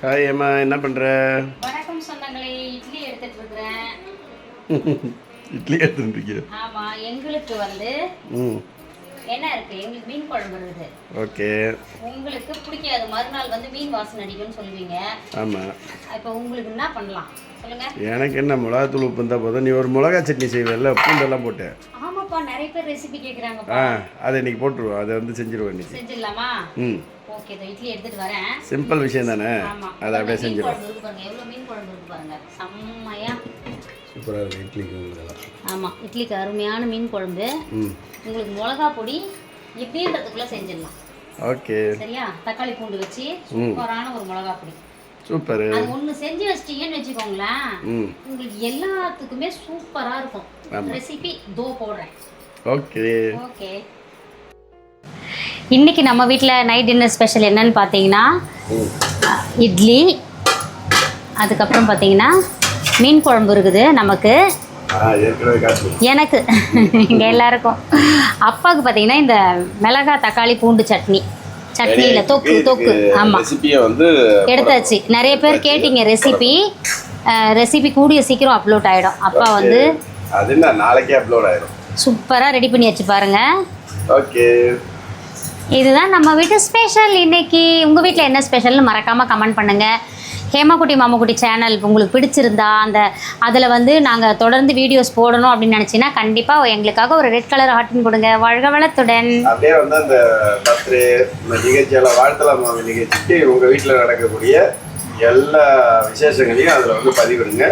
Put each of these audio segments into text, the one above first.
Hi அம்மா, என்ன பண்ற? வணக்கம் சொந்தங்களே, இட்லி எடுத்துட்டு இருக்கேன். இட்லி எடுத்துட்டு இருக்கீங்க? ஆமா, எங்களுக்கு வந்து என்ன இருக்கு, எங்களுக்கு மீன் குழம்பு இருக்குது. ஓகே. உங்களுக்கு பிடிக்காது, மறுநாள் வந்து மீன் வாசனை அடிக்கும்னு சொல்லுவீங்க. ஆமா. இப்போ உங்களுக்கு என்ன பண்ணலாம் சொல்லுங்க. எனக்கு என்ன, மிளகாத்தூள் உப்பு இருந்தால் போதும். நீ ஒரு மிளகா சட்னி செய்வேல்ல, பூண்டெல்லாம் போட்டு. ஆமாப்பா, நிறைய பேர் ரெசிபி கேட்குறாங்கப்பா. அதை இன்னைக்கு போட்டுருவோம், அதை வந்து செஞ்சிருவோம் இன்னைக்கு. செஞ்சிடலாமா? ஓகே, இட்லி எடுத்துட்டு வரேன். சிம்பிள் விஷயம் தானே, அதை அப்படியே செஞ்சிருவோம். பாருங்க, எவ்வளோ மீன் குழம்பு இருக்கு பாருங்க, செம்மையா சூப்பராக இருக்குது இட்லிக்கு. ஆமாம், இட்லிக்கு அருமையான மீன் குழம்பு. உங்களுக்கு மிளகா பொடி எப்படின்றதுக்குள்ளே செஞ்சிடலாம். ஓகே, சரியா? தக்காளி பூண்டு வச்சு சூப்பரான ஒரு மிளகா பொடி. சூப்பர். அது ஒன்று செஞ்சு வச்சிட்டீங்கன்னு வச்சுக்கோங்களேன், உங்களுக்கு எல்லாத்துக்குமே சூப்பராக இருக்கும். ரெசிபி தோ போடுறேன். Okay okay. இன்னைக்கு நம்ம வீட்டில் நைட் டின்னர் ஸ்பெஷல் என்னன்னு பார்த்தீங்கன்னா இட்லி, அதுக்கப்புறம் பார்த்தீங்கன்னா மீன் குழம்பு இருக்குது நமக்கு, எனக்கு இங்கே எல்லாருக்கும். அப்பாவுக்கு பார்த்தீங்கன்னா இந்த மிளகாய் தக்காளி பூண்டு சட்னியில் தொக்கு. ஆமாம், வந்து எடுத்தாச்சு. நிறைய பேர் கேட்டீங்க ரெசிபி கூடிய சீக்கிரம் அப்லோட் ஆகிடும். அப்பா வந்து நாளைக்கே அப்லோட் ஆகிடும். சூப்பராக ரெடி பண்ணி வச்சு பாருங்க. ஓகே, இதுதான் நம்ம வீட்டு ஸ்பெஷல் இன்னைக்கு. உங்கள் வீட்டில் என்ன ஸ்பெஷல்னு மறக்காமல் கமெண்ட் பண்ணுங்கள். ஹேமாக்குட்டி மாமாக்குட்டி சேனல் உங்களுக்கு பிடிச்சிருந்தா அதில் வந்து நாங்கள் தொடர்ந்து வீடியோஸ் போடணும் அப்படின்னு நினச்சின்னா கண்டிப்பாக எங்களுக்காக ஒரு ரெட் கலர் ஹார்ட்டின் கொடுங்க. வாழ்க வளத்துடன். அப்படியே வந்து அந்த பர்த்டே நிகழ்ச்சியெல்லாம் வாழ்த்தலாம் நிகழ்ச்சிக்கு உங்கள் வீட்டில் நடக்கக்கூடிய எல்லா விசேஷங்களையும் அதில் வந்து பதிவிடுங்க,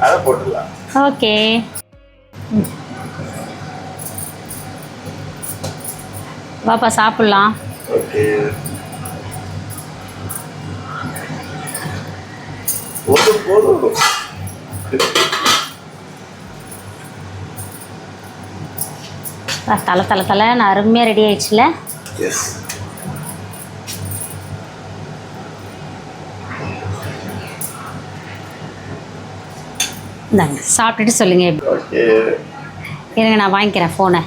அதை போட்டுடலாம். ஓகே, வாப்பா சாப்பிட்லாம். ஓகே, போதும். தலை அருமையாக ரெடி ஆயிடுச்சுல. இந்தாங்க, சாப்பிட்டுட்டு சொல்லுங்க. இருங்க, நான் வாங்கிக்கிறேன் ஃபோனை.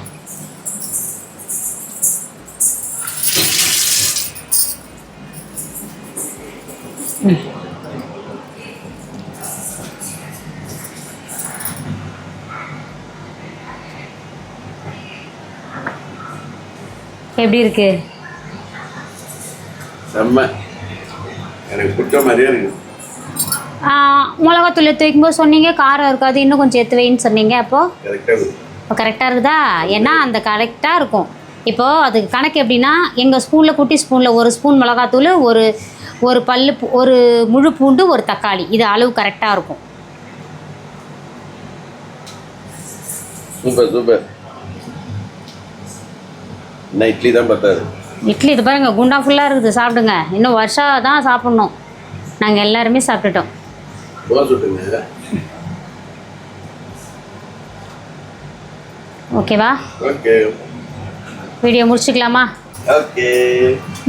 எப்படி இருக்கு? எனக்கு பிடிச்ச மாதிரியே இருக்கு. மிளகாத்தூள் எடுத்து வைக்கும்போது சொன்னீங்க காரம் இருக்காது, இன்னும் கொஞ்சம் எடுத்து வைன்னு சொன்னீங்க. இப்போ கரெக்டாக இருக்குதா? ஏன்னா அந்த கரெக்டாக இருக்கும். இப்போது அதுக்கு கணக்கு எப்படின்னா, எங்கள் ஸ்பூனில் குட்டி ஸ்பூனில் ஒரு ஸ்பூன் மிளகாத்தூள், ஒரு பல்லு, ஒரு முழு பூண்டு, ஒரு தக்காளி, இது அளவு கரெக்டாக இருக்கும். சூப்பர். இட்லி தான் பார்த்தாரு. இட்லி இது பாருங்க, குண்டா ஃபுல்லாக இருக்குது. சாப்பிடுங்க, இன்னும் வருஷம் தான் சாப்பிட்ணும். நாங்கள் எல்லாருமே சாப்பிட்டுட்டோம். ஓகேவா? ஓகே, வீடியோ முடிச்சுக்கலாமா? Okay,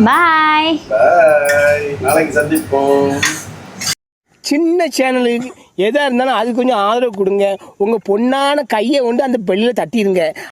bye. நாளைக்கு சந்திப்போம். சின்ன சேனலுக்கு எதாக இருந்தாலும் அது கொஞ்சம் ஆதரவு கொடுங்க. உங்கள் பொண்ணான கையை கொண்டு அந்த பெல்லில் தட்டிடுங்க.